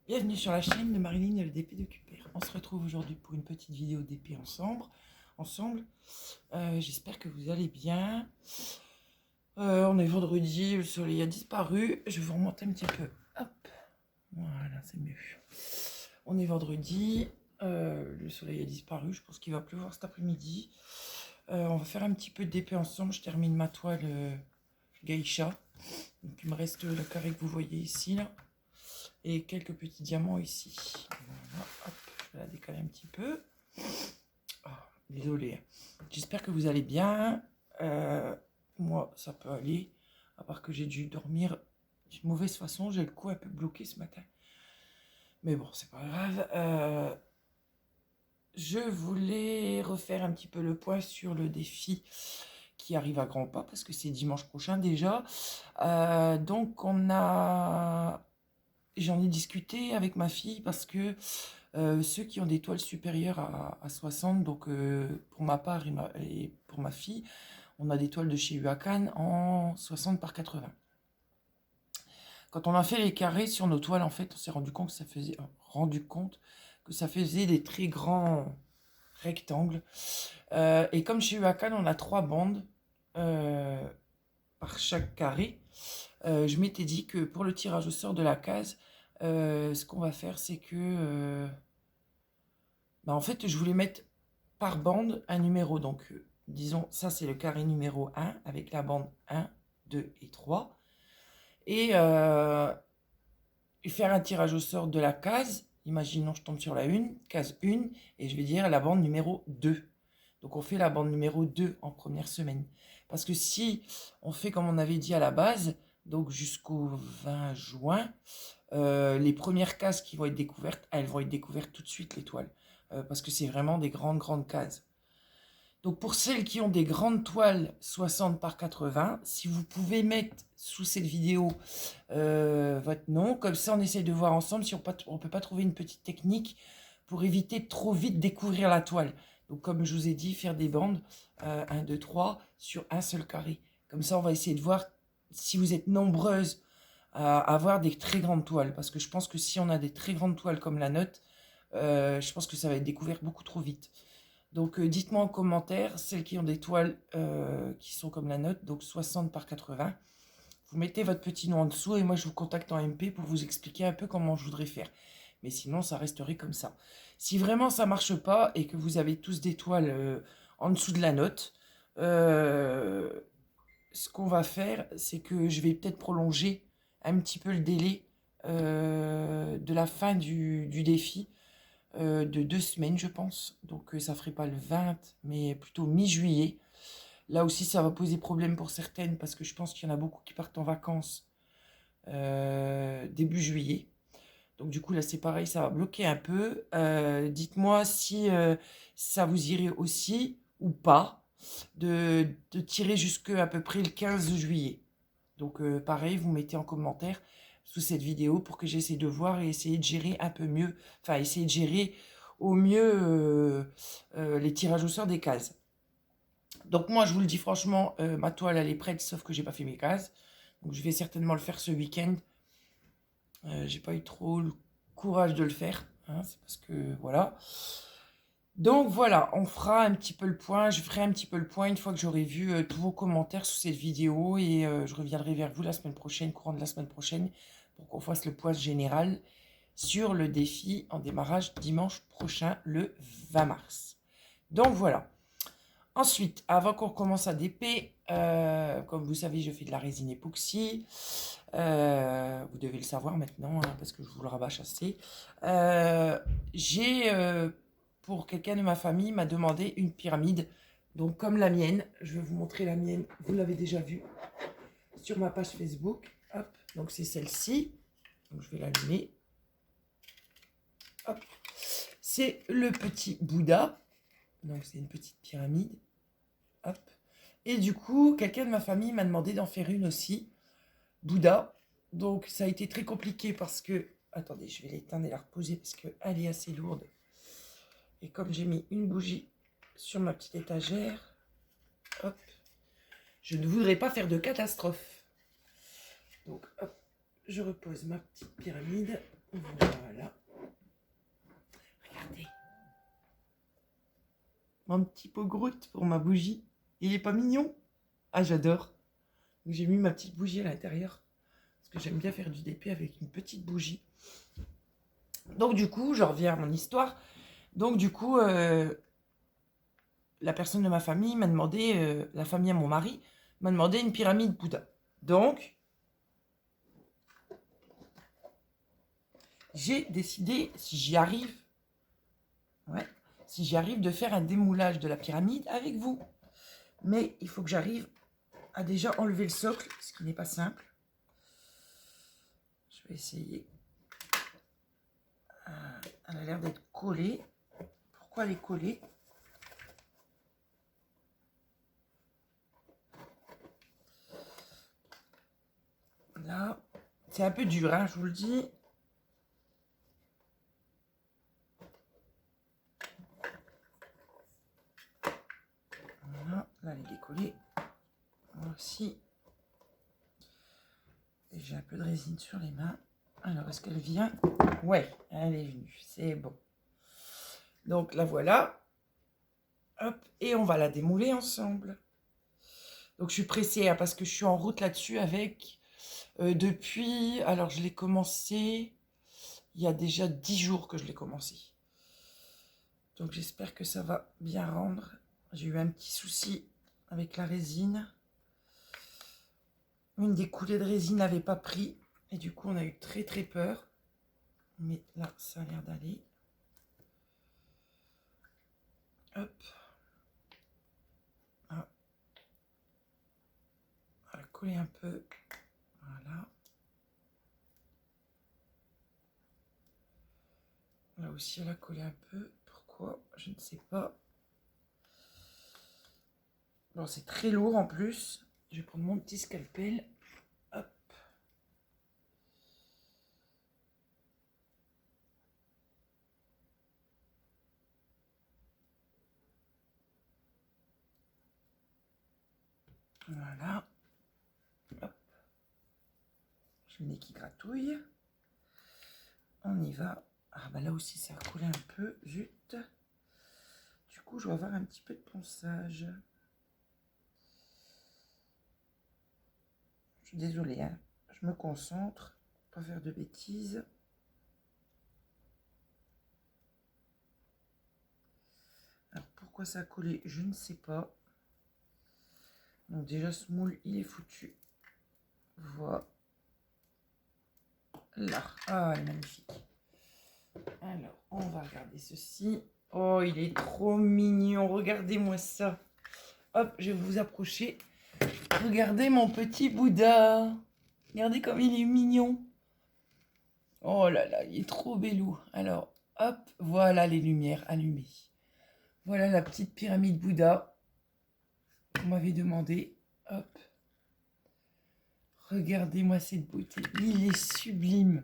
Bienvenue sur la chaîne de Marilyn et le DP de Cupère. On se retrouve aujourd'hui pour une petite vidéo DP ensemble. J'espère que vous allez bien. On est vendredi, le soleil a disparu. Je vais vous remonter un petit peu. Hop, voilà, c'est mieux. On est vendredi, le soleil a disparu. Je pense qu'il va pleuvoir cet après-midi. On va faire un petit peu de DP ensemble. Je termine ma toile geisha. Donc il me reste le carré que vous voyez ici là. Et quelques petits diamants ici. Voilà, hop, je vais la décaler un petit peu. Oh, désolé. J'espère que vous allez bien. Moi, ça peut aller. À part que j'ai dû dormir d'une mauvaise façon. J'ai le cou un peu bloqué ce matin. Mais bon, c'est pas grave. Je voulais refaire un petit peu le point sur le défi qui arrive à grands pas. Parce que c'est dimanche prochain déjà. Donc, j'en ai discuté avec ma fille parce que ceux qui ont des toiles supérieures à 60, donc pour ma part et pour ma fille, on a des toiles de chez Huacan en 60 par 80. Quand on a fait les carrés sur nos toiles, en fait, on s'est rendu compte que ça faisait des très grands rectangles. Et comme chez Huacan, on a 3 bandes par chaque carré, je m'étais dit que pour le tirage au sort de la case, ce qu'on va faire, c'est que en fait, je voulais mettre par bande un numéro. Donc, disons, ça, c'est le carré numéro 1 avec la bande 1, 2 et 3. Et faire un tirage au sort de la case. Imaginons, je tombe sur la 1, case 1, et je vais dire la bande numéro 2. Donc, on fait la bande numéro 2 en première semaine. Parce que si on fait comme on avait dit à la base, donc jusqu'au 20 juin, les premières cases qui vont être découvertes, elles vont être découvertes tout de suite, les toiles. Parce que c'est vraiment des grandes cases. Donc pour celles qui ont des grandes toiles 60 par 80, si vous pouvez mettre sous cette vidéo votre nom, comme ça on essaie de voir ensemble si on ne peut pas trouver une petite technique pour éviter de trop vite découvrir la toile. Donc comme je vous ai dit, faire des bandes 1, 2, 3 sur un seul carré. Comme ça on va essayer de voir si vous êtes nombreuses à avoir des très grandes toiles. Parce que je pense que si on a des très grandes toiles comme la note, je pense que ça va être découvert beaucoup trop vite. Donc dites-moi en commentaire, celles qui ont des toiles qui sont comme la note, donc 60 par 80. Vous mettez votre petit nom en dessous et moi je vous contacte en MP pour vous expliquer un peu comment je voudrais faire. Mais sinon ça resterait comme ça. Si vraiment ça marche pas et que vous avez tous des toiles en dessous de la note, ce qu'on va faire, c'est que je vais peut-être prolonger un petit peu le délai de la fin du défi de 2 semaines, je pense. Donc, ça ne ferait pas le 20, mais plutôt mi-juillet. Là aussi, ça va poser problème pour certaines parce que je pense qu'il y en a beaucoup qui partent en vacances début juillet. Donc, du coup, là, c'est pareil, ça va bloquer un peu. Dites-moi si ça vous irait aussi ou pas de tirer jusqu'à à peu près le 15 juillet. Donc, pareil, vous mettez en commentaire sous cette vidéo pour que j'essaie de voir et essayer de gérer un peu mieux, enfin, essayer de gérer au mieux les tirages au sort des cases. Donc, moi, je vous le dis franchement, ma toile, elle est prête, sauf que j'ai pas fait mes cases. Donc, je vais certainement le faire ce week-end. J'ai pas eu trop le courage de le faire, hein, c'est parce que, voilà. Donc voilà, on fera un petit peu le point, je ferai un petit peu le point une fois que j'aurai vu tous vos commentaires sous cette vidéo et je reviendrai vers vous la semaine prochaine, courant de la semaine prochaine, pour qu'on fasse le point général sur le défi en démarrage dimanche prochain, le 20 mars. Donc voilà. Ensuite, avant qu'on commence à DP, comme vous savez, je fais de la résine époxy. Vous devez le savoir maintenant, hein, parce que je vous le rabâche assez. Pour quelqu'un de ma famille, m'a demandé une pyramide. Donc, comme la mienne, je vais vous montrer la mienne. Vous l'avez déjà vue sur ma page Facebook. Hop, donc c'est celle-ci. Donc, je vais l'allumer. Hop. C'est le petit Bouddha. Donc, c'est une petite pyramide. Hop. Et du coup, quelqu'un de ma famille m'a demandé d'en faire une aussi. Bouddha. Donc, ça a été très compliqué parce que... Attendez, je vais l'éteindre et la reposer parce qu'elle est assez lourde. Et comme j'ai mis une bougie sur ma petite étagère, hop, je ne voudrais pas faire de catastrophe. Donc, hop, je repose ma petite pyramide. Voilà. Regardez. Mon petit pot Groot pour ma bougie. Il est pas mignon? Ah, j'adore. J'ai mis ma petite bougie à l'intérieur. Parce que j'aime bien faire du DP avec une petite bougie. Donc du coup, je reviens à mon histoire. Donc du coup, la personne de ma famille m'a demandé, la famille à mon mari, m'a demandé une pyramide Bouddha. Donc, j'ai décidé, si j'y arrive, si j'y arrive, de faire un démoulage de la pyramide avec vous. Mais il faut que j'arrive à déjà enlever le socle, ce qui n'est pas simple. Je vais essayer. Elle a l'air d'être collée. Pourquoi elle est collée? Là, c'est un peu dur, hein, je vous le dis. Voilà, là, elle est décollée. Moi aussi. Et j'ai un peu de résine sur les mains. Alors, est-ce qu'elle vient? Ouais, elle est venue. C'est bon. Donc, la voilà. Hop, et on va la démouler ensemble. Donc, je suis pressée hein, parce que je suis en route là-dessus avec... depuis... Alors, je l'ai commencé... Il y a déjà 10 jours que je l'ai commencé. Donc, j'espère que ça va bien rendre. J'ai eu un petit souci avec la résine. Une des coulées de résine n'avait pas pris. Et du coup, on a eu très très peur. Mais là, ça a l'air d'aller. Hop. Ah. On va coller un peu. Voilà. Là aussi, elle a collé un peu. Pourquoi? Je ne sais pas. Bon, c'est très lourd en plus. Je vais prendre mon petit scalpel. Hop. Voilà. Hop. J'ai le nez qui gratouille. On y va. Ah bah là aussi ça a collé un peu. Zut. Du coup je vais avoir un petit peu de ponçage. Je suis désolée, hein. Je me concentre. Pas faire de bêtises. Alors pourquoi ça a collé? Je ne sais pas. Donc déjà ce moule il est foutu. Voilà. Ah, elle est magnifique. Alors, on va regarder ceci. Oh, il est trop mignon. Regardez-moi ça. Hop, je vais vous approcher. Regardez mon petit Bouddha. Regardez comme il est mignon. Oh là là, il est trop belou. Alors, hop, voilà les lumières allumées. Voilà la petite pyramide Bouddha. On m'avait demandé. Hop. Regardez-moi cette beauté. Il est sublime.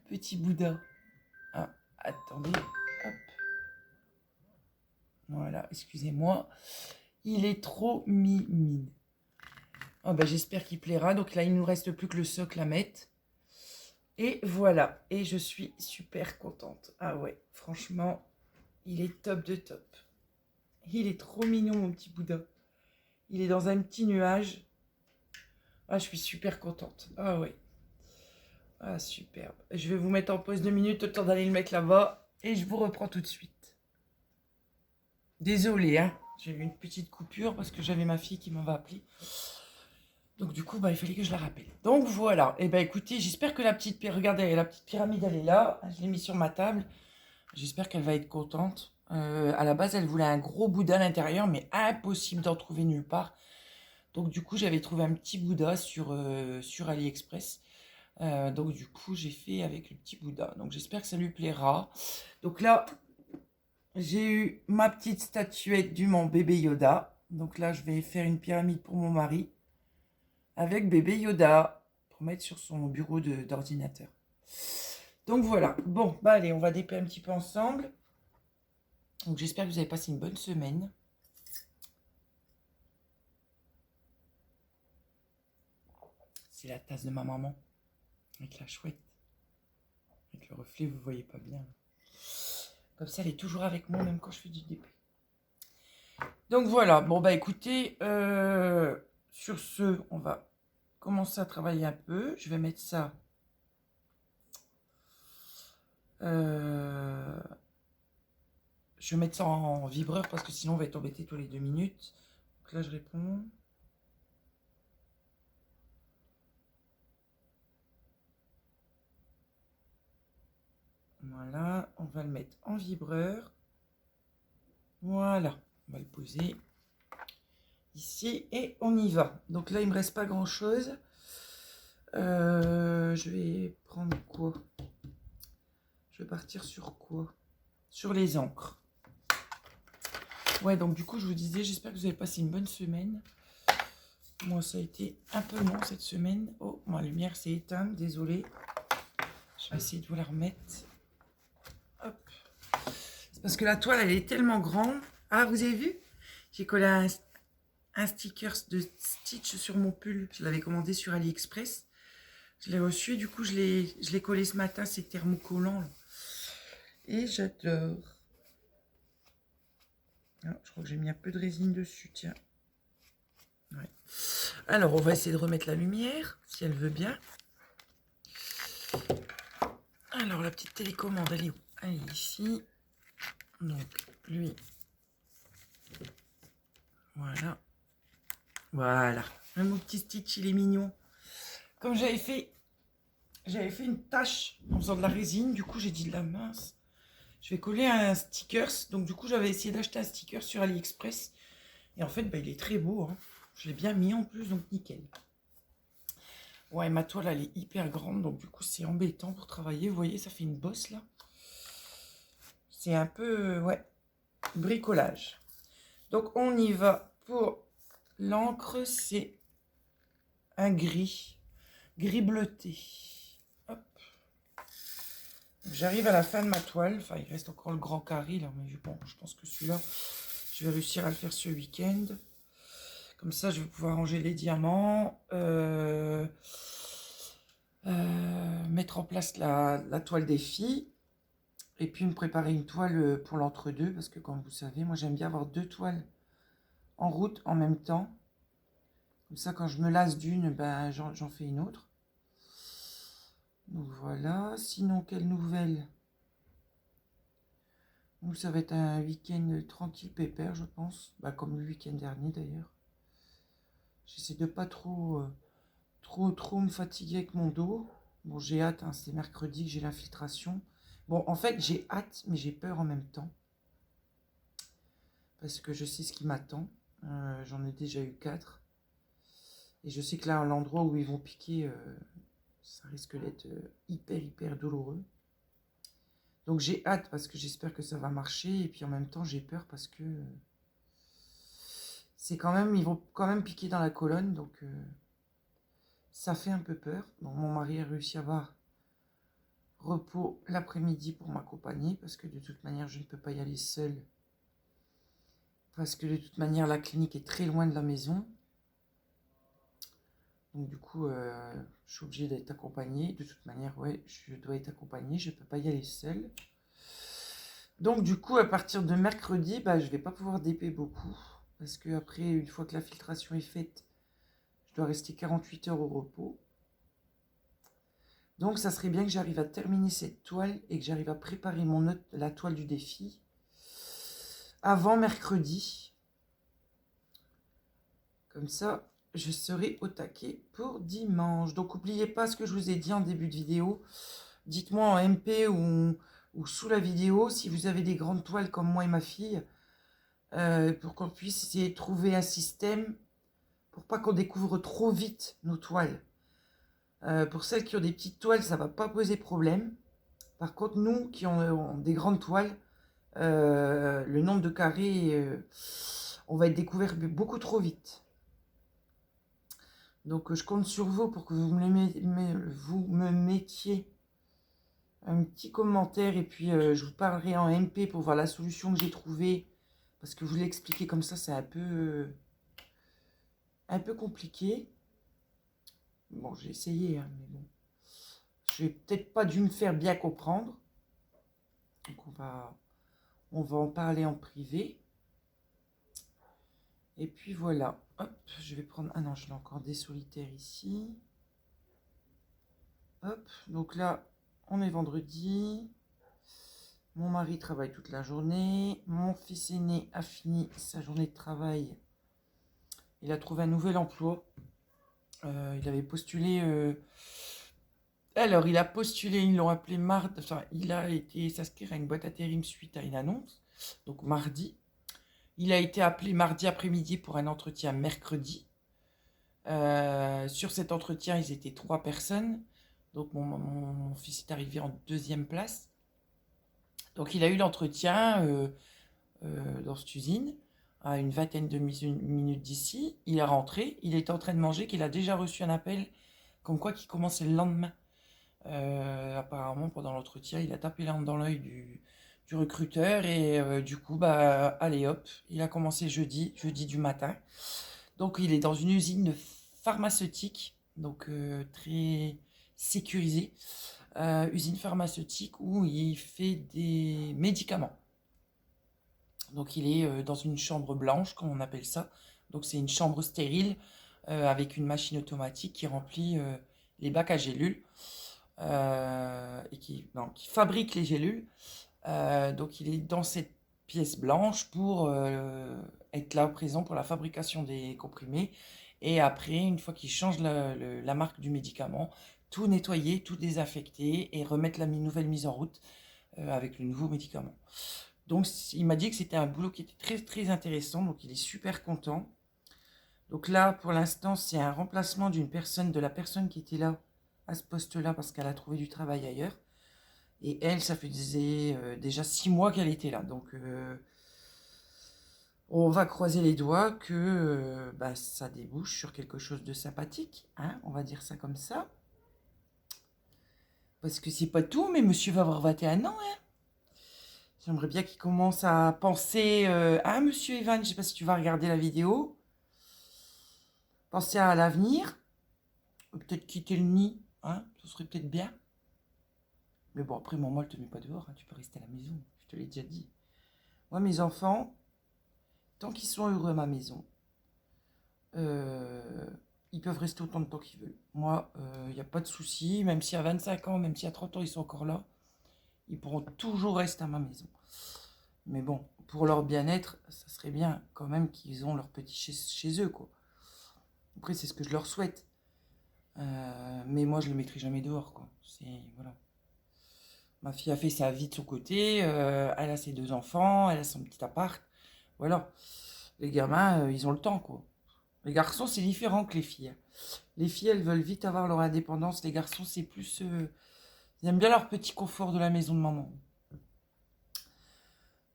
Petit Bouddha. Ah, attendez. Hop. Voilà, excusez-moi. Il est trop mimide. Oh ben, j'espère qu'il plaira. Donc là, il ne nous reste plus que le socle à mettre. Et voilà. Et je suis super contente. Ah ouais, franchement, il est top de top. Il est trop mignon, mon petit Bouddha. Il est dans un petit nuage. Ah, je suis super contente. Ah ouais. Ah, superbe. Je vais vous mettre en pause 2 minutes, le temps d'aller le mettre là-bas. Et je vous reprends tout de suite. Désolée, hein. J'ai eu une petite coupure parce que j'avais ma fille qui m'avait appelé. Donc du coup, bah, il fallait que je la rappelle. Donc voilà. Et ben écoutez, j'espère que la petite pyramide, regardez, la petite pyramide, elle est là. Je l'ai mise sur ma table. J'espère qu'elle va être contente. À la base, elle voulait un gros Bouddha à l'intérieur, mais impossible d'en trouver nulle part. Donc du coup, j'avais trouvé un petit Bouddha sur AliExpress. Donc du coup, j'ai fait avec le petit Bouddha. Donc j'espère que ça lui plaira. Donc là, j'ai eu ma petite statuette du mon bébé Yoda. Donc là, je vais faire une pyramide pour mon mari avec bébé Yoda pour mettre sur son bureau d'ordinateur. Donc voilà. Bon, bah allez, on va déper un petit peu ensemble. Donc j'espère que vous avez passé une bonne semaine. C'est la tasse de ma maman. avec la chouette. Avec le reflet, vous voyez pas bien. Comme ça, elle est toujours avec moi, même quand je fais du DP. Donc voilà, bon bah écoutez, sur ce, on va commencer à travailler un peu. Je vais mettre ça. Je vais mettre ça en vibreur parce que sinon on va être embêté tous les 2 minutes. Donc là, je réponds. Voilà, on va le mettre en vibreur. Voilà, on va le poser ici et on y va. Donc là, il me reste pas grand chose. Je vais prendre quoi? Je vais partir sur quoi? Sur les encres. Ouais, donc du coup, je vous disais, j'espère que vous avez passé une bonne semaine. Moi, ça a été un peu long cette semaine. Oh, ma lumière s'est éteinte, désolée. Je vais essayer de vous la remettre. Hop. C'est parce que la toile, elle est tellement grande. Ah, vous avez vu? J'ai collé un sticker de Stitch sur mon pull. Je l'avais commandé sur AliExpress. Je l'ai reçu et du coup, je l'ai collé ce matin. C'est thermocollant. Là. Et j'adore. Ah, je crois que j'ai mis un peu de résine dessus, tiens. Ouais. Alors, on va essayer de remettre la lumière, si elle veut bien. Alors, la petite télécommande, elle est où? Elle est ici. Donc, lui. Voilà. Voilà. Mon petit Stitch, il est mignon. Comme j'avais fait une tâche en faisant de la résine. Du coup, j'ai dit de la mince. Je vais coller un sticker. Donc, du coup, j'avais essayé d'acheter un sticker sur AliExpress. Et en fait, bah, il est très beau. Hein. Je l'ai bien mis en plus, donc nickel. Ouais, ma toile, elle est hyper grande. Donc, du coup, c'est embêtant pour travailler. Vous voyez, ça fait une bosse, là. C'est un peu, ouais, bricolage. Donc, on y va pour l'encre. C'est un gris bleuté. Hop. J'arrive à la fin de ma toile. Enfin, il reste encore le grand carré, là. Mais bon, je pense que celui-là, je vais réussir à le faire ce week-end. Comme ça, je vais pouvoir ranger les diamants. Mettre en place la toile des filles. Et puis, me préparer une toile pour l'entre-deux. Parce que, comme vous savez, moi, j'aime bien avoir 2 toiles en route en même temps. Comme ça, quand je me lasse d'une, ben, j'en fais une autre. Donc voilà. Sinon, quelle nouvelle? Donc ça va être un week-end tranquille, pépère, je pense. Bah, comme le week-end dernier, d'ailleurs. J'essaie de pas trop me fatiguer avec mon dos. Bon, j'ai hâte, hein, c'est mercredi que j'ai l'infiltration. Bon, en fait, j'ai hâte, mais j'ai peur en même temps. Parce que je sais ce qui m'attend. J'en ai déjà eu 4. Et je sais que là, à l'endroit où ils vont piquer, ça risque d'être hyper douloureux. Donc j'ai hâte parce que j'espère que ça va marcher. Et puis en même temps, j'ai peur parce que c'est quand même, ils vont quand même piquer dans la colonne. Donc ça fait un peu peur. Donc mon mari a réussi à avoir repos l'après-midi pour m'accompagner. Parce que de toute manière, je ne peux pas y aller seule. Parce que de toute manière, la clinique est très loin de la maison. Donc du coup, je suis obligée d'être accompagnée. De toute manière, ouais, je dois être accompagnée. Je ne peux pas y aller seule. Donc du coup, à partir de mercredi, bah, je ne vais pas pouvoir DP beaucoup. Parce que après, une fois que la filtration est faite, je dois rester 48 heures au repos. Donc ça serait bien que j'arrive à terminer cette toile et que j'arrive à préparer la toile du défi avant mercredi. Comme ça, je serai au taquet pour dimanche. Donc n'oubliez pas ce que je vous ai dit en début de vidéo. Dites-moi en MP ou sous la vidéo si vous avez des grandes toiles comme moi et ma fille. Pour qu'on puisse essayer de trouver un système pour pas qu'on découvre trop vite nos toiles. Pour celles qui ont des petites toiles, ça va pas poser problème. Par contre, nous qui ont des grandes toiles, le nombre de carrés, on va être découvert beaucoup trop vite. Donc je compte sur vous pour que vous me mettiez un petit commentaire et puis je vous parlerai en MP pour voir la solution que j'ai trouvée. Parce que vous l'expliquer comme ça, c'est un peu compliqué. Bon, j'ai essayé, hein, mais bon. je n'ai peut-être pas dû me faire bien comprendre. Donc on va en parler en privé. Et puis voilà. Hop, je vais prendre... Ah non, je l'ai encore des solitaires ici. Hop, donc là, on est vendredi. Mon mari travaille toute la journée. Mon fils aîné a fini sa journée de travail. Il a trouvé un nouvel emploi. Il avait postulé... Alors, il a postulé, ils l'ont appelé mardi. Enfin, il a été s'inscrire à une boîte intérim suite à une annonce. Donc, mardi. Il a été appelé mardi après-midi pour un entretien mercredi. Sur cet entretien, ils étaient 3 personnes. Donc, mon fils est arrivé en 2e place. Donc, il a eu l'entretien dans cette usine, à une vingtaine de minutes d'ici. Il est rentré, il était en train de manger, qu'il a déjà reçu un appel comme quoi qu'il commençait le lendemain. Apparemment, pendant l'entretien, il a tapé dans l'œil du recruteur et du coup, bah, allez hop, il a commencé jeudi du matin. Donc, il est dans une usine pharmaceutique, donc très sécurisée, usine pharmaceutique où il fait des médicaments. Donc, il est dans une chambre blanche, comme on appelle ça. Donc, c'est une chambre stérile avec une machine automatique qui remplit les bacs à gélules. Et qui fabrique les gélules. Donc il est dans cette pièce blanche pour être là présent pour la fabrication des comprimés. Et après, une fois qu'il change la marque du médicament, tout nettoyer, tout désinfecter et remettre la nouvelle mise en route avec le nouveau médicament. Donc il m'a dit que c'était un boulot qui était très très intéressant, donc il est super content. Donc là, pour l'instant, c'est un remplacement de la personne qui était là à ce poste-là parce qu'elle a trouvé du travail ailleurs. Et elle, ça faisait déjà 6 mois qu'elle était là. Donc, on va croiser les doigts que bah, ça débouche sur quelque chose de sympathique. Hein, on va dire ça comme ça. Parce que c'est pas tout, mais monsieur va avoir 21 ans. Hein. J'aimerais bien qu'il commence à penser... hein, monsieur Evan, je sais pas si tu vas regarder la vidéo. Penser à l'avenir. Peut-être quitter le nid. Hein, ce serait peut-être bien. Mais bon, après, maman, elle te met pas dehors. Hein, tu peux rester à la maison. Je te l'ai déjà dit. Moi, mes enfants, tant qu'ils sont heureux à ma maison, ils peuvent rester autant de temps qu'ils veulent. Moi, il n'y a pas de souci. Même si à 25 ans, même si à 30 ans, ils sont encore là, ils pourront toujours rester à ma maison. Mais bon, pour leur bien-être, ça serait bien quand même qu'ils ont leur petit chez eux, quoi. Après, c'est ce que je leur souhaite. Mais moi, je ne les mettrai jamais dehors, quoi. Voilà. Ma fille a fait sa vie de son côté, elle a ses 2 enfants, elle a son petit appart. Voilà. Les gamins, ils ont le temps, quoi. Les garçons, c'est différent que les filles. Les filles, elles veulent vite avoir leur indépendance. Les garçons, c'est plus... ils aiment bien leur petit confort de la maison de maman.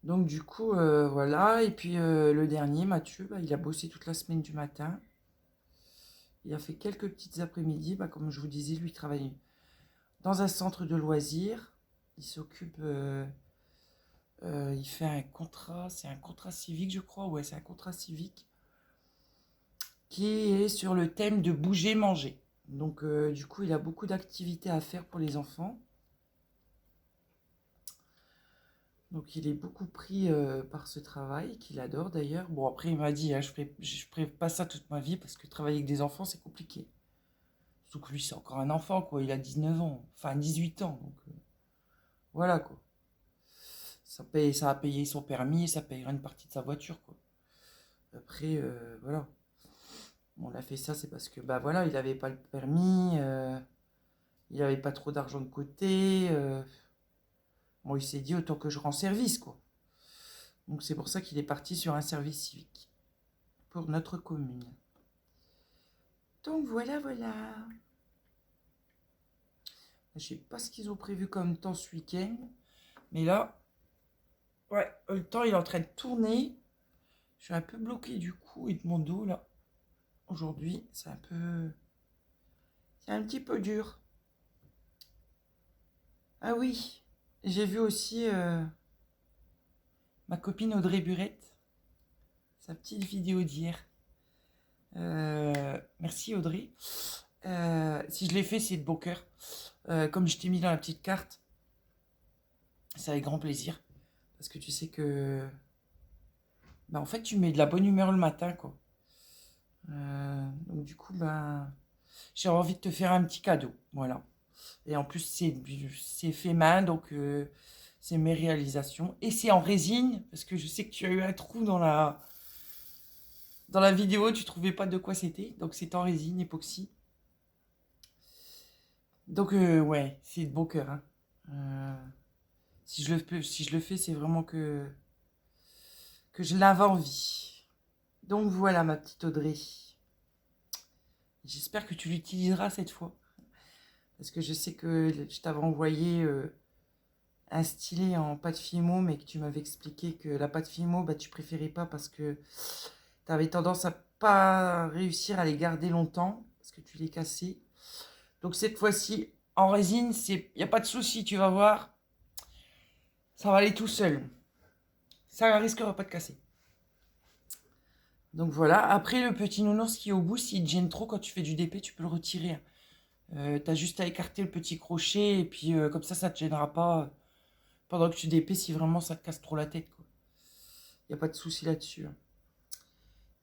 Donc, du coup, voilà. Et puis, le dernier, Mathieu, bah, il a bossé toute la semaine du matin. Il a fait quelques petites après-midi. Bah, comme je vous disais, lui, il travaille dans un centre de loisirs. Il s'occupe... il fait un contrat, c'est un contrat civique, je crois. Ouais, c'est un contrat civique qui est sur le thème de bouger, manger. Donc, du coup, il a beaucoup d'activités à faire pour les enfants. Donc, il est beaucoup pris par ce travail, qu'il adore d'ailleurs. Bon, après, il m'a dit, hein, je ferai pas ça toute ma vie parce que travailler avec des enfants, c'est compliqué. Surtout que lui, c'est encore un enfant, quoi. Il a 19 ans, enfin 18 ans. Donc, voilà, quoi. Ça va payer son permis et ça payera une partie de sa voiture, quoi. Après, voilà. On a fait ça, c'est parce que, bah voilà, il n'avait pas le permis, il n'avait pas trop d'argent de côté. Bon, il s'est dit autant que je rends service, quoi. Donc c'est pour ça qu'il est parti sur un service civique pour notre commune. Donc voilà, voilà. Je sais pas ce qu'ils ont prévu comme temps ce week-end, mais là, ouais, le temps il est en train de tourner. Je suis un peu bloqué du cou et de mon dos là. Aujourd'hui, c'est un petit peu dur. Ah oui, j'ai vu aussi ma copine Audrey Burette, sa petite vidéo d'hier. Merci Audrey. Si je l'ai fait, c'est de bon cœur. Comme je t'ai mis dans la petite carte, c'est avec grand plaisir. Parce que tu sais que... Bah, en fait, tu mets de la bonne humeur le matin, quoi. Donc du coup, ben, j'ai envie de te faire un petit cadeau. Voilà. Et en plus, c'est fait main, donc c'est mes réalisations. Et c'est en résine, parce que je sais que tu as eu un trou dans la vidéo, tu trouvais pas de quoi c'était. Donc c'est en résine, époxy. Donc ouais, c'est de bon cœur, hein. Si je le fais, c'est vraiment que je l'avais envie. Donc voilà, ma petite Audrey. J'espère que tu l'utiliseras cette fois. Parce que je sais que je t'avais envoyé un stylet en pâte Fimo, mais que tu m'avais expliqué que la pâte Fimo, bah, tu préférais pas parce que tu avais tendance à pas réussir à les garder longtemps, parce que tu les cassais. Donc cette fois-ci, en résine, il n'y a pas de souci, tu vas voir. Ça va aller tout seul. Ça risquera pas de casser. Donc voilà. Après, le petit nounours qui est au bout, s'il te gêne trop quand tu fais du DP, tu peux le retirer. T'as juste à écarter le petit crochet et puis comme ça te gênera pas pendant que tu DP si vraiment ça te casse trop la tête, quoi. Y a pas de souci là-dessus, hein.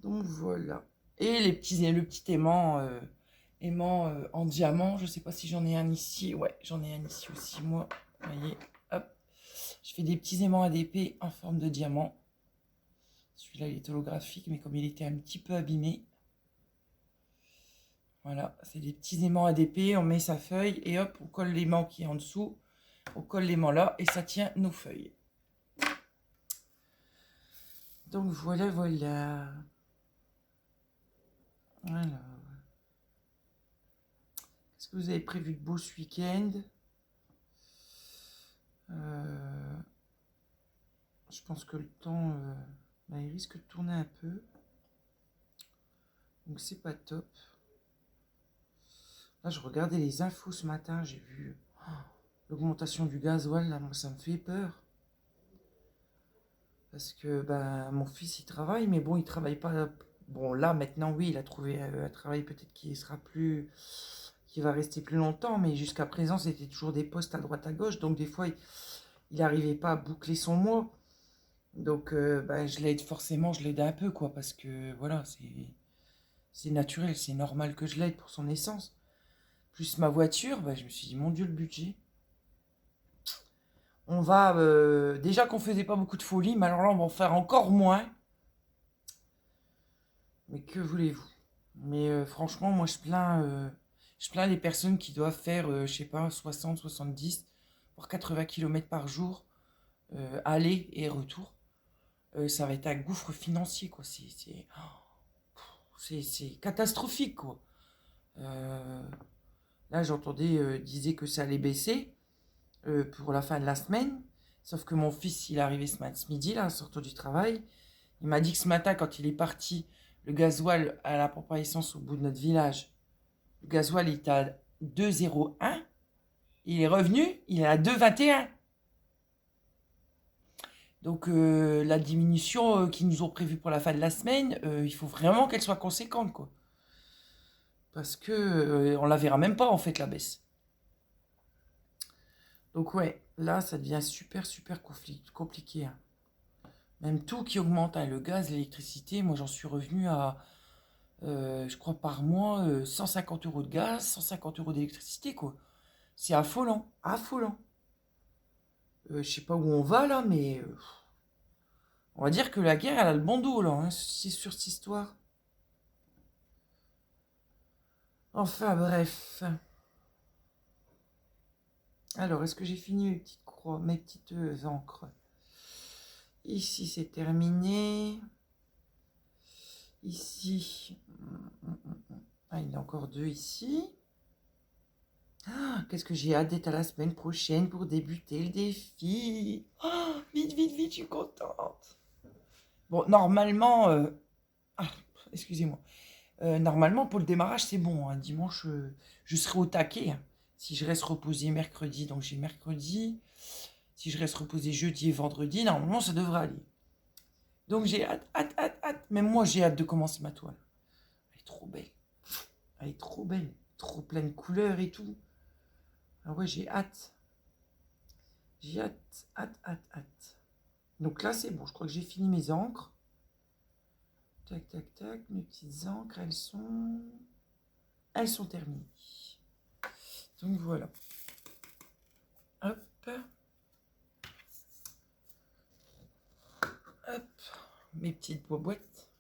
Donc voilà. Et le petit aimant en diamant. Je sais pas si j'en ai un ici. Ouais, j'en ai un ici aussi, moi. Vous voyez, hop. Je fais des petits aimants ADP en forme de diamant. Celui-là, il est holographique, mais comme il était un petit peu abîmé. Voilà, c'est des petits aimants ADP. On met sa feuille et hop, on colle l'aimant qui est en dessous. On colle l'aimant là et ça tient nos feuilles. Donc voilà, voilà. Alors, qu'est-ce que vous avez prévu de beau ce week-end? Je pense que le temps, bah, il risque de tourner un peu. Donc c'est pas top. Là, je regardais les infos ce matin, j'ai vu l'augmentation du gasoil, là, moi, ça me fait peur. Parce que bah, mon fils, il travaille, mais bon, il travaille pas... Bon, là, maintenant, oui, il a trouvé un travail peut-être qui va rester plus longtemps, mais jusqu'à présent, c'était toujours des postes à droite à gauche, donc des fois, il n'arrivait pas à boucler son mois. Donc, bah, je l'aide un peu, quoi, parce que, voilà, c'est naturel, c'est normal que je l'aide pour son essence. Plus ma voiture, bah, je me suis dit, mon Dieu, le budget. On va, déjà qu'on faisait pas beaucoup de folie, mais alors là, on va en faire encore moins. Mais que voulez-vous? Mais franchement, moi, je plains les personnes qui doivent faire, je sais pas, 60, 70, voire 80 km par jour, aller et retour. Ça va être un gouffre financier, quoi. C'est catastrophique, quoi. Là, j'entendais, disait que ça allait baisser pour la fin de la semaine. Sauf que mon fils, il est arrivé ce midi, là, en sortant du travail. Il m'a dit que ce matin, quand il est parti, le gasoil à la pompe à essence au bout de notre village, le gasoil, il était à 2,01. Il est revenu, il est à 2,21. Donc la diminution qu'ils nous ont prévue pour la fin de la semaine, il faut vraiment qu'elle soit conséquente, quoi. Parce que on la verra même pas, en fait, la baisse. Donc ouais, là, ça devient super, super compliqué, hein. Même tout qui augmente, hein, le gaz, l'électricité, moi j'en suis revenu à, je crois par mois, 150 € de gaz, 150 € d'électricité, quoi. C'est affolant, affolant. Je sais pas où on va là, mais on va dire que la guerre, elle a le bon dos là, hein, c'est sur cette histoire. Enfin bref. Alors, est-ce que j'ai fini mes petites croix, mes petites encres? Ici, c'est terminé. Ici. Ah, il y en a encore deux ici. Ah, qu'est-ce que j'ai hâte d'être à la semaine prochaine pour débuter le défi. Oh, vite, vite, vite, je suis contente. Bon, normalement... Ah, excusez-moi. Normalement, pour le démarrage, c'est bon, hein. Dimanche, je serai au taquet, hein. Si je reste reposé mercredi, donc j'ai mercredi. Si je reste reposé jeudi et vendredi, normalement, ça devrait aller. Donc j'ai hâte, hâte, hâte, hâte. Même moi, j'ai hâte de commencer ma toile. Elle est trop belle. Elle est trop belle. Trop pleine de couleurs et tout. Ah ouais, j'ai hâte. J'ai hâte, hâte, hâte, hâte. Donc là, c'est bon. Je crois que j'ai fini mes encres. Tac, tac, tac. Mes petites encres, elles sont terminées. Donc voilà. Hop. Hop. Mes petites boîtes.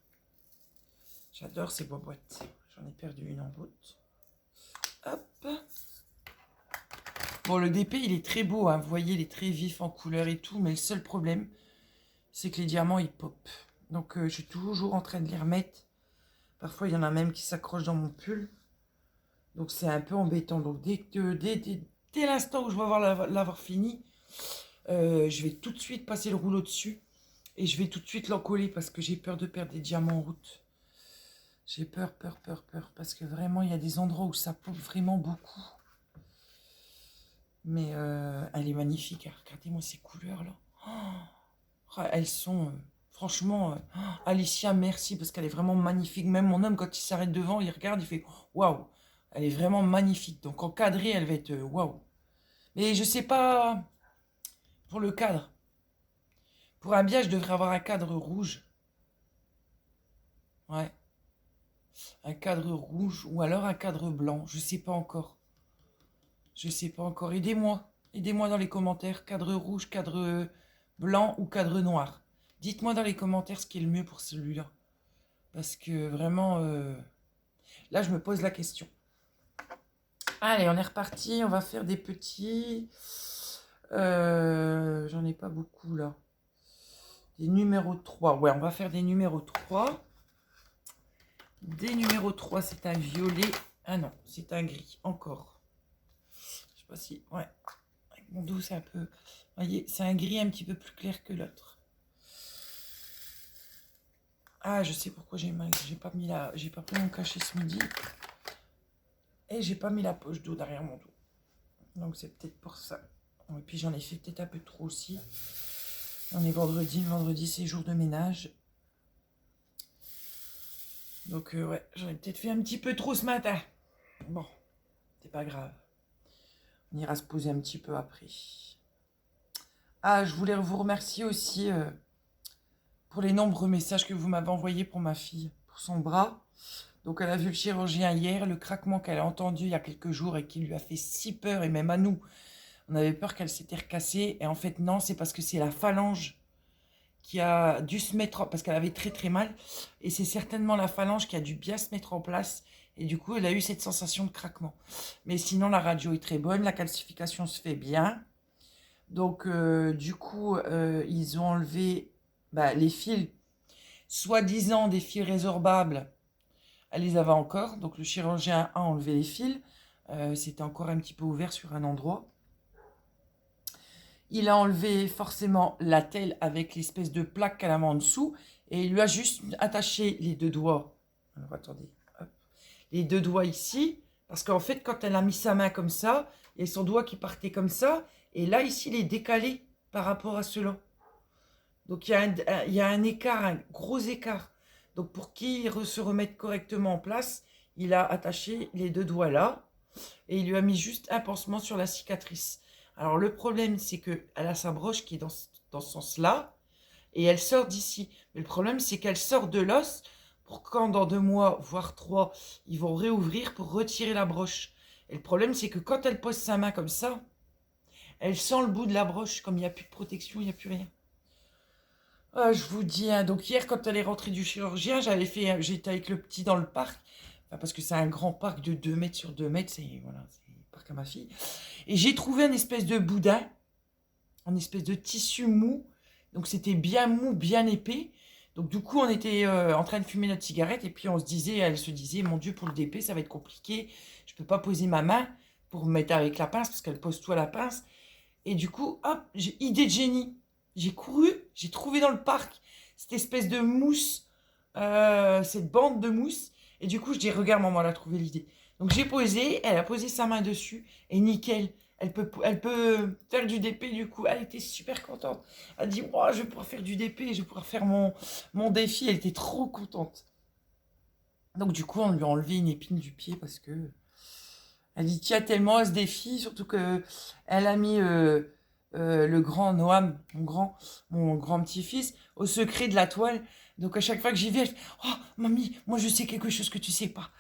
J'adore ces boîtes. J'en ai perdu une en route. Hop. Bon, le DP, il est très beau, hein. Vous voyez, il est très vif en couleur et tout. Mais le seul problème, c'est que les diamants, ils pop. Donc, je suis toujours en train de les remettre. Parfois, il y en a même qui s'accrochent dans mon pull. Donc, c'est un peu embêtant. Donc, dès l'instant où je vais l'avoir fini, je vais tout de suite passer le rouleau dessus. Et je vais tout de suite l'encoller parce que j'ai peur de perdre des diamants en route. J'ai peur. Parce que vraiment, il y a des endroits où ça pop vraiment beaucoup. Mais elle est magnifique. Regardez-moi ces couleurs-là. Oh, elles sont... franchement, Alicia, merci, parce qu'elle est vraiment magnifique. Même mon homme, quand il s'arrête devant, il regarde, il fait « Waouh !» Elle est vraiment magnifique. Donc, encadrée, elle va être « Waouh !» Mais je sais pas pour le cadre. Pour un biais, je devrais avoir un cadre rouge. Ouais. Un cadre rouge ou alors un cadre blanc. Je sais pas encore. Je sais pas encore. Aidez-moi. Aidez-moi dans les commentaires. Cadre rouge, cadre blanc ou cadre noir. Dites-moi dans les commentaires ce qui est le mieux pour celui-là. Parce que vraiment, là, je me pose la question. Allez, on est reparti. On va faire des petits... j'en ai pas beaucoup, là. Des numéros 3. Ouais, on va faire des numéros 3. Des numéros 3, c'est un violet. Ah non, c'est un gris. Encore. Je sais pas si... Ouais. Avec mon dos, c'est un peu... Vous voyez, c'est un gris un petit peu plus clair que l'autre. Ah, je sais pourquoi j'ai pas pris mon cachet ce midi. Et j'ai pas mis la poche d'eau derrière mon dos. Donc c'est peut-être pour ça. Et puis j'en ai fait peut-être un peu trop aussi. On est vendredi. Le vendredi, c'est jour de ménage. Donc ouais, j'en ai peut-être fait un petit peu trop ce matin. Bon, c'est pas grave. On ira se poser un petit peu après. Ah, je voulais vous remercier aussi pour les nombreux messages que vous m'avez envoyés pour ma fille, pour son bras. Donc elle a vu le chirurgien hier, le craquement qu'elle a entendu il y a quelques jours et qui lui a fait si peur, et même à nous, on avait peur qu'elle s'était recassée. Et en fait non, c'est parce que c'est la phalange qui a dû se mettre, parce qu'elle avait très très mal, et c'est certainement la phalange qui a dû bien se mettre en place, et du coup elle a eu cette sensation de craquement. Mais sinon la radio est très bonne, la calcification se fait bien. Donc du coup ils ont enlevé les fils, soi-disant des fils résorbables, elle les avait encore, donc le chirurgien a enlevé les fils, c'était encore un petit peu ouvert sur un endroit. Il a enlevé forcément la telle avec l'espèce de plaque qu'elle avait en dessous, et il lui a juste attaché les deux doigts. Alors attendez, hop. Les deux doigts ici, parce qu'en fait quand elle a mis sa main comme ça, il y a son doigt qui partait comme ça, et là ici il est décalé par rapport à cela. Donc il y a un écart, un gros écart. Donc pour qu'il se remette correctement en place, il a attaché les deux doigts là, et il lui a mis juste un pansement sur la cicatrice. Alors le problème, c'est qu'elle a sa broche qui est dans ce sens-là, et elle sort d'ici. Mais le problème, c'est qu'elle sort de l'os pour quand dans 2 mois, voire 3, ils vont réouvrir pour retirer la broche. Et le problème, c'est que quand elle pose sa main comme ça, elle sent le bout de la broche, comme il n'y a plus de protection, il n'y a plus rien. Ah, je vous dis, hein, donc hier, quand elle est rentrée du chirurgien, j'étais avec le petit dans le parc, enfin, parce que c'est un grand parc de 2 mètres sur 2 mètres, c'est le parc à ma fille. Et j'ai trouvé un espèce de boudin, un espèce de tissu mou. Donc c'était bien mou, bien épais. Donc du coup, on était en train de fumer notre cigarette. Et puis elle se disait, mon Dieu, pour le DP, ça va être compliqué. Je ne peux pas poser ma main pour me mettre avec la pince, parce qu'elle pose tout à la pince. Et du coup, hop, j'ai idée de génie. J'ai couru, j'ai trouvé dans le parc cette espèce de mousse, cette bande de mousse. Et du coup, je dis, regarde, maman, elle a trouvé l'idée. Donc j'ai posé, elle a posé sa main dessus, et nickel. Elle peut faire du DP, du coup. Elle était super contente. Elle dit, oh, je vais pouvoir faire du DP, je vais pouvoir faire mon défi. Elle était trop contente. Donc du coup, on lui a enlevé une épine du pied parce que Elle y tient tellement à ce défi, surtout que elle a mis le grand Noam, mon grand petit-fils, au secret de la toile. Donc à chaque fois que j'y vais, elle fait «Oh, mamie, moi je sais quelque chose que tu sais pas.»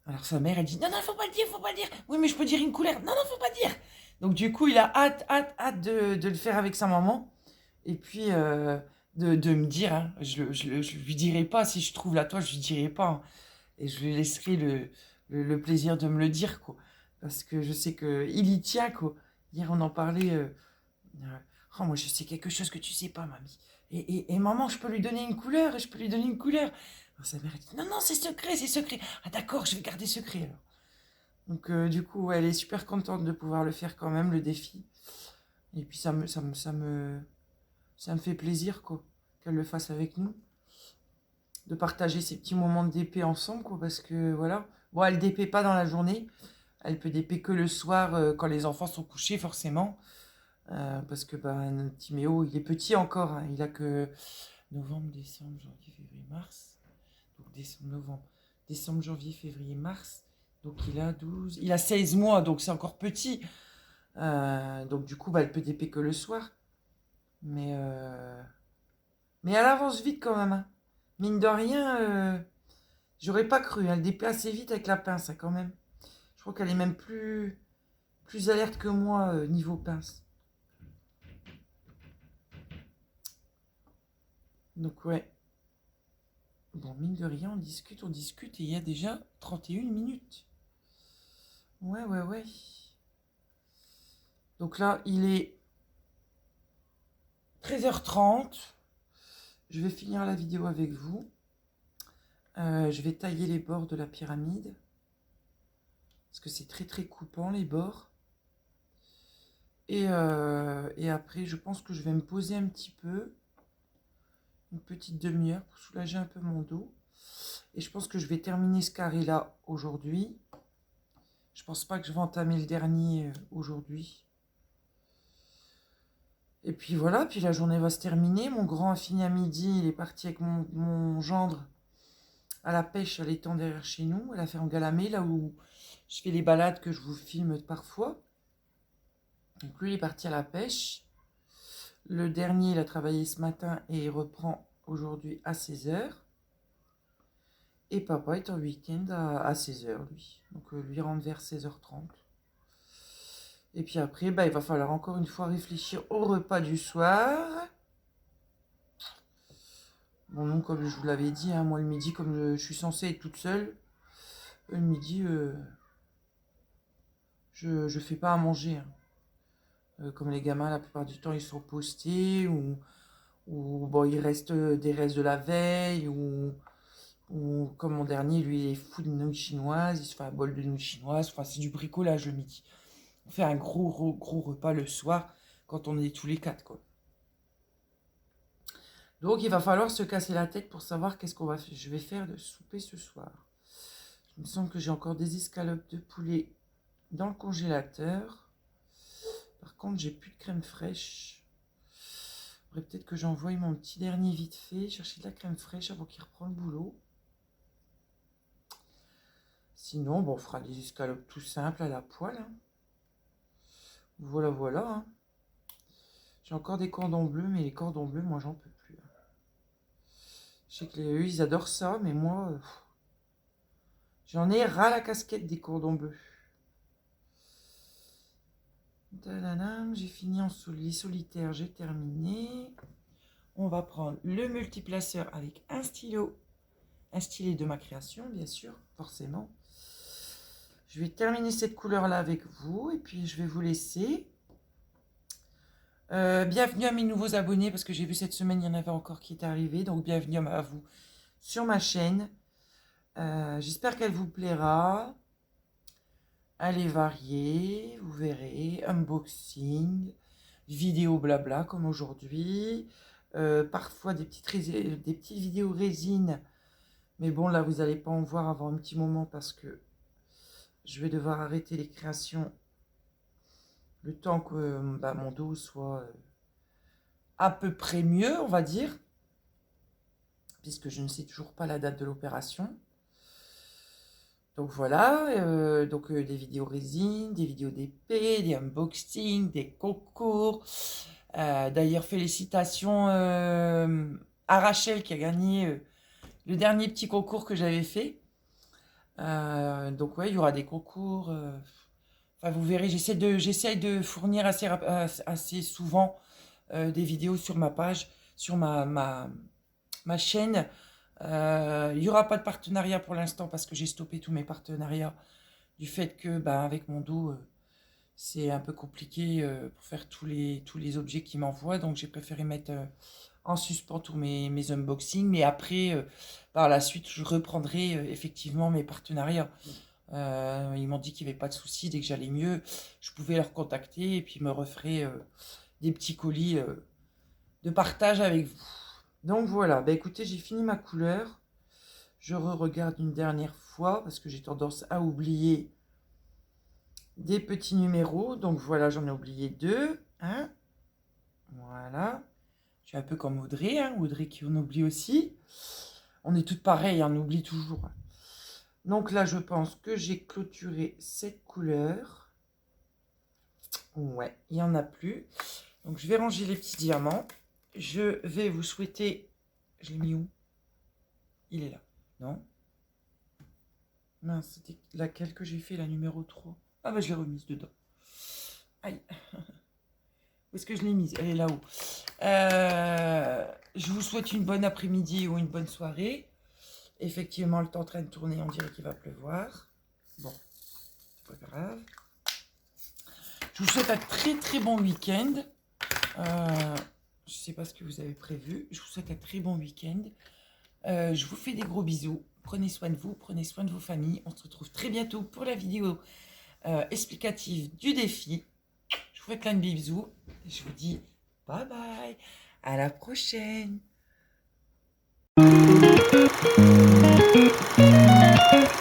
Alors sa mère, elle dit «Non, non, faut pas le dire, faut pas le dire. Oui, mais je peux dire une couleur. Non, non, faut pas dire.» Donc du coup, il a hâte de le faire avec sa maman. Et puis de me dire, hein, je lui dirai pas, si je trouve la toile, je lui dirai pas, hein. Et je lui laisserai le plaisir de me le dire, quoi. Parce que je sais qu'il y tient, quoi. Hier, on en parlait. Oh, moi, je sais quelque chose que tu sais pas, mamie. Et maman, je peux lui donner une couleur, je peux lui donner une couleur. Alors, sa mère, elle dit, non, non, c'est secret, c'est secret. Ah, d'accord, je vais garder secret, alors. Donc, du coup, ouais, elle est super contente de pouvoir le faire quand même, le défi. Et puis, ça me fait plaisir, quoi, qu'elle le fasse avec nous. De partager ces petits moments de DP ensemble, quoi, parce que, voilà. Bon, elle DP pas dans la journée. Elle peut DP que le soir, quand les enfants sont couchés, forcément. Parce que notre Timéo, il est petit encore, hein. Il a que novembre, décembre, janvier, février, mars. Donc décembre, novembre, décembre, janvier, février, mars. Donc il a 16 mois, donc c'est encore petit. Donc du coup, elle peut DP que le soir. Mais elle avance vite quand même, hein. Mine de rien, j'aurais pas cru. Elle DP assez vite avec la pince, hein, quand même. Je crois qu'elle est même plus alerte que moi niveau pince. Donc ouais. Bon, mine de rien, on discute et il y a déjà 31 minutes. Ouais, ouais, ouais. Donc là, il est 13h30. Je vais finir la vidéo avec vous. Je vais tailler les bords de la pyramide. Parce que c'est très très coupant les bords. Et après, je pense que je vais me poser un petit peu. Une petite demi-heure pour soulager un peu mon dos. Et je pense que je vais terminer ce carré-là aujourd'hui. Je pense pas que je vais entamer le dernier aujourd'hui. Et puis voilà, puis la journée va se terminer. Mon grand a fini à midi, il est parti avec mon gendre à la pêche à l'étang derrière chez nous, à la ferme Galamé, là où je fais les balades que je vous filme parfois. Donc lui, il est parti à la pêche. Le dernier, il a travaillé ce matin et il reprend aujourd'hui à 16h. Et papa est en week-end à 16h, lui. Donc lui rentre vers 16h30. Et puis après, il va falloir encore une fois réfléchir au repas du soir. Bon, non, comme je vous l'avais dit, hein, moi le midi, comme je suis censée être toute seule, le midi, je fais pas à manger, hein. Comme les gamins, la plupart du temps, ils sont postés ou bon, il reste des restes de la veille ou comme mon dernier, lui, il est fou de nouilles chinoises, il se fait un bol de nouilles chinoises. Enfin, c'est du bricolage le midi. On fait un gros repas le soir quand on est tous les quatre, quoi. Donc, il va falloir se casser la tête pour savoir je vais faire de souper ce soir. Il me semble que j'ai encore des escalopes de poulet dans le congélateur. Par contre, j'ai plus de crème fraîche. Faudrait peut-être que j'envoie mon petit dernier vite fait chercher de la crème fraîche avant qu'il reprenne le boulot. Sinon, bon, on fera des escalopes tout simples à la poêle, hein. Voilà, voilà, hein. J'ai encore des cordons bleus, mais les cordons bleus, moi, j'en peux plus, hein. Je sais que eux, ils adorent ça, mais moi, j'en ai ras la casquette des cordons bleus. J'ai fini les solitaires, j'ai terminé. On va prendre le multiplaceur avec un stylo. Un stylet de ma création, bien sûr, forcément. Je vais terminer cette couleur-là avec vous et puis je vais vous laisser. Bienvenue à mes nouveaux abonnés parce que j'ai vu cette semaine, il y en avait encore qui est arrivé. Donc bienvenue à vous sur ma chaîne. J'espère qu'elle vous plaira. Elle est variée, vous verrez. Unboxing, vidéo blabla comme aujourd'hui. Parfois des petites vidéos résine. Mais bon, là, vous n'allez pas en voir avant un petit moment parce que je vais devoir arrêter les créations le temps que mon dos soit à peu près mieux, on va dire. Puisque je ne sais toujours pas la date de l'opération. Donc voilà, des vidéos résine, des vidéos d'épée, des unboxings, des concours. D'ailleurs, félicitations à Rachel qui a gagné le dernier petit concours que j'avais fait. Donc ouais, il y aura des concours. Enfin, vous verrez, j'essaie de fournir assez souvent des vidéos sur ma page, sur ma chaîne. Il n'y aura pas de partenariat pour l'instant parce que j'ai stoppé tous mes partenariats du fait que bah, avec mon dos, c'est un peu compliqué pour faire tous les objets qu'ils m'envoient. Donc j'ai préféré mettre en suspens tous mes unboxings. Mais après, par la suite, je reprendrai effectivement mes partenariats. Ils m'ont dit qu'il n'y avait pas de souci, dès que j'allais mieux, je pouvais leur contacter et puis ils me referaient des petits colis de partage avec vous. Donc voilà, bah écoutez, j'ai fini ma couleur. Je re-regarde une dernière fois parce que j'ai tendance à oublier des petits numéros. Donc voilà, j'en ai oublié 2. Hein, voilà. Je suis un peu comme Audrey, hein, Audrey qui en oublie aussi. On est toutes pareilles, on oublie toujours. Donc là, je pense que j'ai clôturé cette couleur. Ouais, il n'y en a plus. Donc je vais ranger les petits diamants. Je vais vous souhaiter... Je l'ai mis où? Il est là. Non? Mince, c'était laquelle que j'ai fait, la numéro 3? Ah bah je l'ai remise dedans. Aïe. Où est-ce que je l'ai mise? Elle est là-haut. Je vous souhaite une bonne après-midi ou une bonne soirée. Effectivement, le temps est en train de tourner, on dirait qu'il va pleuvoir. Bon, c'est pas grave. Je vous souhaite un très très bon week-end. Je ne sais pas ce que vous avez prévu. Je vous souhaite un très bon week-end. Je vous fais des gros bisous. Prenez soin de vous, prenez soin de vos familles. On se retrouve très bientôt pour la vidéo explicative du défi. Je vous fais plein de bisous. Et je vous dis bye bye. À la prochaine.